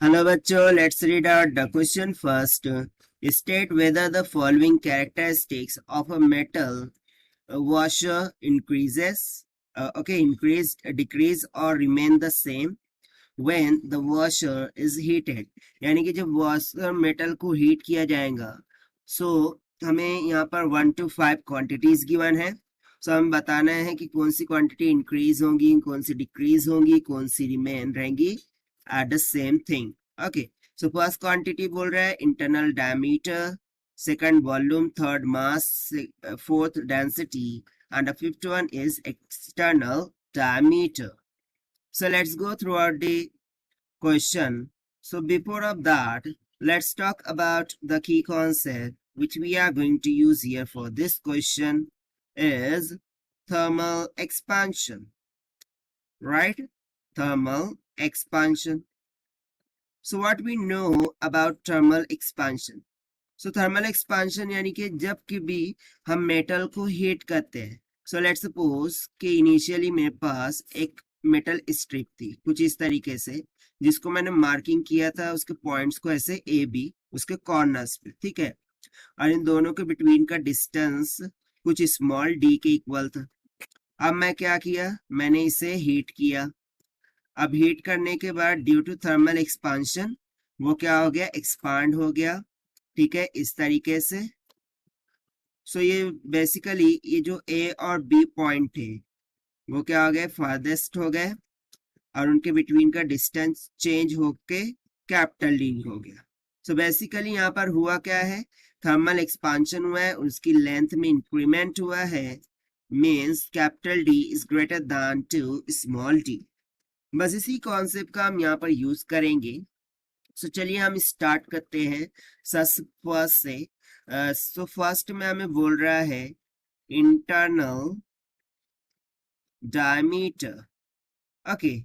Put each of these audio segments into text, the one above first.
Hello बच्चों, let's read out the question first. State whether the following characteristics of a metal washer increase, decrease or remain the same when the washer is heated. यानी कि जब washer metal को heat किया जाएगा, so हमें यहाँ पर 1 to 5 क्वांटिटीज गिवन है. सो हम बताना है कि कौन सी क्वांटिटी इंक्रीज होंगी, कौन सी डिक्रीज होंगी, कौन सी रिमेन रहेंगी at the same thing. Okay, so first quantity बोल रहा है internal diameter, second volume, third mass, fourth density, and the fifth one is external diameter. So let's go throughout the question. So before of that, let's talk about the key concept which we are going to use here for this question is thermal expansion, right? Thermal expansion. So what we know about thermal expansion? So thermal expansion यानी कि जब कि भी हम metal को heat करते हैं. So let's suppose कि इनिशियली मेरे पास एक मेटल स्ट्रिप थी कुछ इस तरीके से, जिसको मैंने मार्किंग किया था उसके पॉइंट्स को ऐसे ए बी उसके कॉर्नर्स पे, ठीक है. और इन दोनों के बिटवीन का डिस्टेंस कुछ स्मॉल डी के इक्वल था. अब मैं क्या किया, मैंने इसे हीट किया. अब हीट करने के बाद ड्यू टू थर्मल एक्सपांशन वो क्या हो गया, एक्सपांड हो गया, ठीक है, इस तरीके से. सो ये बेसिकली ये जो ए और बी पॉइंट है वो क्या हो गए, फारदेस्ट हो गए, और उनके बिटवीन का डिस्टेंस चेंज होके कैपिटल डी हो गया. सो बेसिकली यहाँ पर हुआ क्या है, थर्मल एक्सपांशन हुआ है, उसकी लेंथ में इंक्रीमेंट हुआ है, means capital D is greater than to small D. बस इसी कॉन्सेप्ट का हम यहाँ पर यूज करेंगे. सो चलिए हम स्टार्ट करते हैं फर्स्ट से. सो फर्स्ट में हमें बोल रहा है internal diameter. Okay,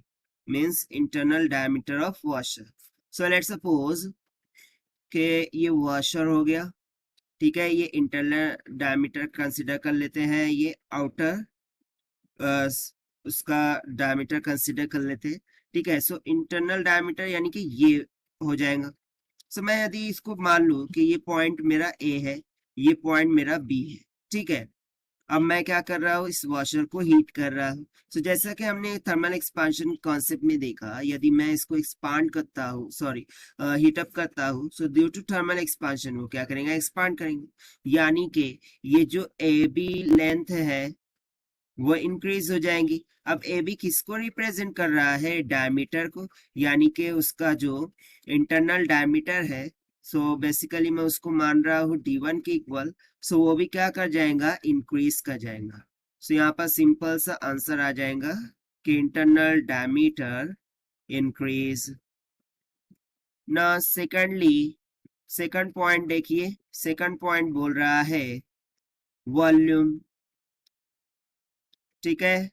means internal diameter of washer. So let's suppose के ये वॉशर हो गया, ठीक है. ये इंटरनल डायमीटर कंसिडर कर लेते हैं, ये आउटर उसका डायमीटर कंसिडर कर लेते हैं, ठीक है. सो इंटरनल डायमीटर यानी कि ये हो जाएगा. सो मैं यदि इसको मान लूं कि ये पॉइंट मेरा ए है, ये पॉइंट मेरा बी है, ठीक है. अब मैं क्या कर रहा हूँ, इस वॉशर को हीट कर रहा हूँ. सो जैसा कि हमने थर्मल एक्सपांशन कॉन्सेप्ट में देखा, यदि मैं इसको एक्सपांड करता हूँ, सॉरी हीट अप करता हूँ, so due to thermal expansion वो क्या करेंगे, एक्सपांड करेंगे. यानी कि ये जो ए बी लेंथ है वो इंक्रीज हो जाएंगी. अब ए बी किसको रिप्रेजेंट कर रहा है, डायमीटर को, यानी कि उसका जो इंटरनल डायमीटर है. सो बेसिकली मैं उसको मान रहा हूँ D1 के इक्वल. सो वो भी क्या कर जाएगा, इंक्रीज कर जाएगा. सो यहाँ पर सिंपल सा आंसर आ जाएगा कि इंटरनल डायमीटर इंक्रीज. ना सेकंडली, सेकंड पॉइंट देखिए, सेकंड पॉइंट बोल रहा है वॉल्यूम, ठीक है.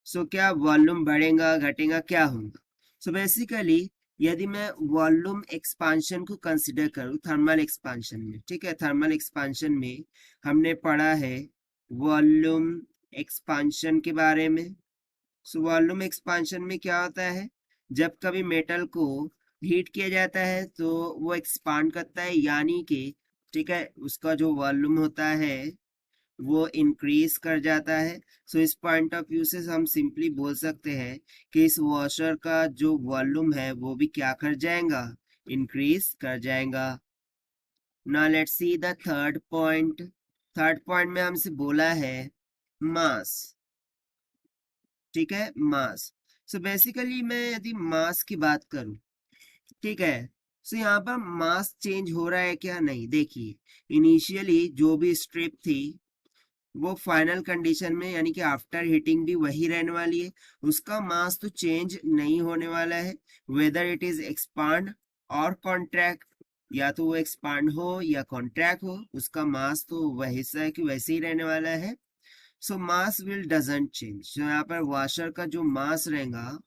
सो क्या वॉल्यूम बढ़ेगा घटेगा क्या होगा. सो बेसिकली यदि मैं वॉल्यूम एक्सपांशन को कंसिडर करूं थर्मल एक्सपांशन में, ठीक है, थर्मल एक्सपांशन में हमने पढ़ा है वॉल्यूम एक्सपांशन के बारे में. सो वॉल्यूम एक्सपांशन में क्या होता है, जब कभी मेटल को हीट किया जाता है तो वो एक्सपांड करता है, यानी कि ठीक है उसका जो वॉल्यूम होता है वो इंक्रीज कर जाता है. सो इस पॉइंट ऑफ व्यू से हम सिंपली बोल सकते हैं कि इस वॉशर का जो वॉल्यूम है वो भी क्या कर जाएगा, इंक्रीज कर जाएगा. Now let's see the third point. Third point में हमसे बोला है मास, ठीक है, मास. सो बेसिकली मैं यदि मास की बात करूं, ठीक है, सो यहाँ पर मास चेंज हो रहा है क्या, नहीं. देखिए इनिशियली जो भी स्ट्रिप थी वो फाइनल कंडीशन में यानी कि आफ्टर हीटिंग भी वही रहने वाली है, उसका मास तो चेंज नहीं होने वाला है, वेदर इट इज एक्सपांड और कॉन्ट्रैक्ट. या तो वो एक्सपांड हो या कॉन्ट्रैक्ट हो, उसका मास तो वही सा है कि वैसे ही रहने वाला है. सो मास विल डजंट चेंज. तो यहाँ पर वॉशर का जो मास रहेगा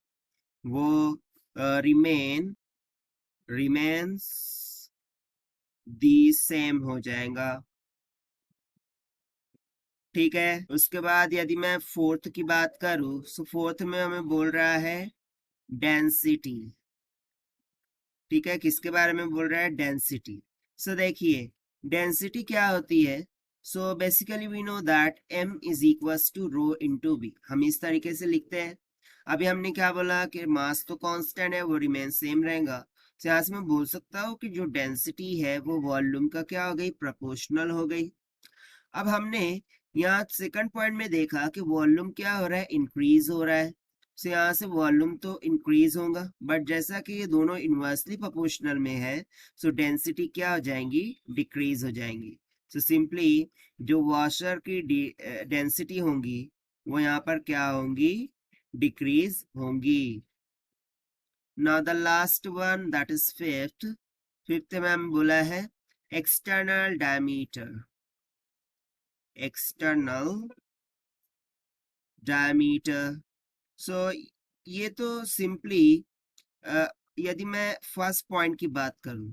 वो रिमेन्स दी सेम हो जाएगा, ठीक है. उसके बाद यदि मैं फोर्थ की बात करूं, सो फोर्थ में हमें बोल रहा है डेंसिटी, ठीक है, किसके बारे में बोल रहा है, डेंसिटी। सो देखिए डेंसिटी क्या होती है, so basically we know that m is equals to rho into v, हम इस तरीके से लिखते हैं। अभी हमने क्या बोला कि मास तो कांस्टेंट है, वो रिमेन सेम रहेगा, तो यहाँ से मैं बोल सकता हूँ कि जो डेंसिटी है वो वॉल्यूम का क्या हो गई, प्रोपोर्शनल हो गई। अब हमने यहाँ सेकंड पॉइंट में देखा कि वॉल्यूम क्या हो रहा है, इंक्रीज हो रहा है, तो यहाँ से वॉल्यूम तो इंक्रीज होगा, बट जैसा कि ये दोनों इनवर्सली प्रोपोर्शनल में है, सो डेंसिटी क्या हो जाएंगी, डिक्रीज हो जाएंगी। सो सिंपली जो वॉशर की डेंसिटी होंगी वो यहाँ पर क्या होंगी, डिक्रीज होंगी। Now the last one that is fifth में हम बोला है एक्सटर्नल डायमीटर, एक्सटर्नल डायमीटर। सो ये तो सिंपली यदि मैं फर्स्ट पॉइंट की बात करूं,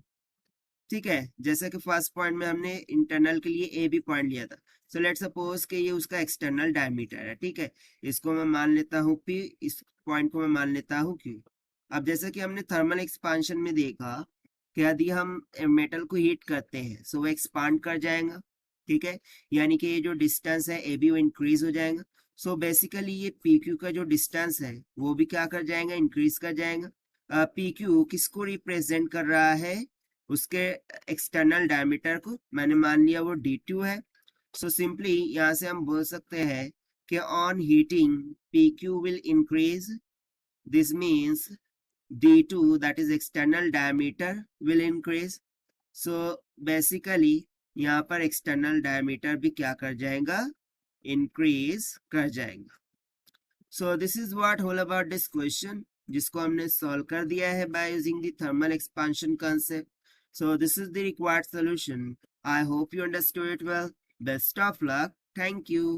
ठीक है, जैसे कि फर्स्ट पॉइंट में हमने इंटरनल के लिए ए बी पॉइंट लिया था, सो लेट सपोज कि ये उसका एक्सटर्नल डायमीटर है, ठीक है, इसको मैं मान लेता हूँ पी, इस पॉइंट को मैं मान लेता हूँ क्यू। अब जैसे कि हमने थर्मल एक्सपांशन में देखा कि यदि हम मेटल को हीट करते हैं सो वो एक्सपांड कर जाएगा, ठीक है, यानी कि ये जो डिस्टेंस है ए बी वो इंक्रीज हो जाएगा। सो बेसिकली ये पी क्यू का जो डिस्टेंस है वो भी क्या कर जाएगा, इंक्रीज कर जाएगा। पी क्यू किसको रिप्रेजेंट कर रहा है, उसके एक्सटर्नल डायमीटर को, मैंने मान लिया वो d2 है। सो सिंपली यहाँ से हम बोल सकते हैं कि on heating pq will increase, this means d2 that is external diameter will increase. So basically यहाँ पर एक्सटर्नल डायमीटर भी क्या कर जाएगा, इंक्रीज कर जाएगा। So this is what whole about this question, जिसको हमने सॉल्व कर दिया है by using the thermal expansion concept. So this is the required solution. I hope you understood it well. Best of luck. Thank you.